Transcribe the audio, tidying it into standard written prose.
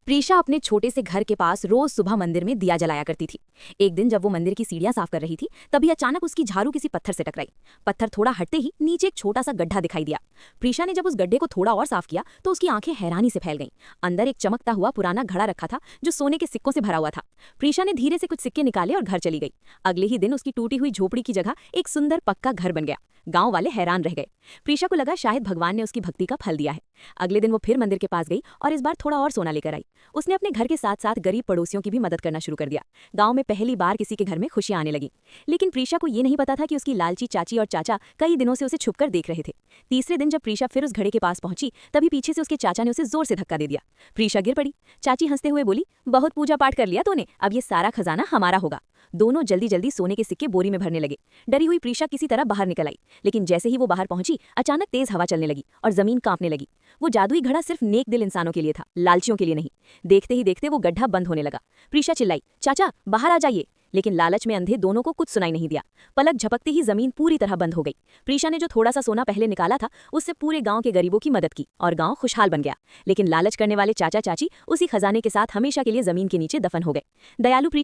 प्रीशा अपने छोटे से घर के पास रोज सुबह मंदिर में दिया जलाया करती थी। एक दिन जब वो मंदिर की सीढ़ियां साफ कर रही थी, तभी अचानक उसकी झाड़ू किसी पत्थर से टकराई। पत्थर थोड़ा हटते ही नीचे एक छोटा सा गड्ढा दिखाई दिया। प्रीशा ने जब उस गड्ढे को थोड़ा और साफ किया तो उसकी आंखें हैरानी से फैल गईं। अंदर एक चमकता हुआ पुराना घड़ा रखा था जो सोने के सिक्कों से भरा हुआ था। प्रीशा ने धीरे से कुछ सिक्के निकाले और घर चली गई। अगले ही दिन उसकी टूटी हुई झोपड़ी की जगह एक सुंदर पक्का घर बन गया। गांव वाले हैरान रह गए। प्रीशा को लगा शायद भगवान ने उसकी भक्ति का फल दिया है। अगले दिन वो फिर मंदिर के पास गई और इस बार थोड़ा और सोना लेकर आई। उसने अपने घर के साथ साथ गरीब पड़ोसियों की भी मदद करना शुरू कर दिया। गांव में पहली बार किसी के घर में खुशियां आने लगी। लेकिन प्रीशा को ये नहीं पता था कि उसकी लालची चाची और चाचा कई दिनों से उसे छुपकर देख रहे थे। तीसरे दिन जब प्रीशा फिर उस घड़े के पास पहुंची, तभी पीछे से उसके चाचा ने उसे जोर से धक्का दे दिया। प्रीशा गिर पड़ी। चाची हंसते हुए बोली, बहुत पूजा पाठ कर लिया तूने, अब ये सारा खजाना हमारा होगा। दोनों जल्दी जल्दी सोने के सिक्के बोरी में भरने लगे। डरी हुई प्रीशा किसी तरह बाहर निकल आई, लेकिन जैसे ही वो बाहर पहुंची, अचानक तेज हवा चलने लगी और जमीन कांपने लगी। वो जादुई घड़ा सिर्फ नेक दिल इंसानों के लिए था, लालचियों के लिए नहीं। देखते ही देखते वो गड्ढा बंद होने लगा। प्रीशा चिल्लाई, चाचा बाहर आ जाइए, लेकिन लालच में अंधे दोनों को कुछ सुनाई नहीं दिया। पलक झपकते ही जमीन पूरी तरह बंद हो गई। प्रीशा ने जो थोड़ा सा सोना पहले निकाला था, उससे पूरे गांव के गरीबों की मदद की और गांव खुशहाल बन गया। लेकिन लालच करने वाले चाचा चाची उसी खजाने के साथ हमेशा के लिए जमीन के नीचे दफन हो गए। दयालु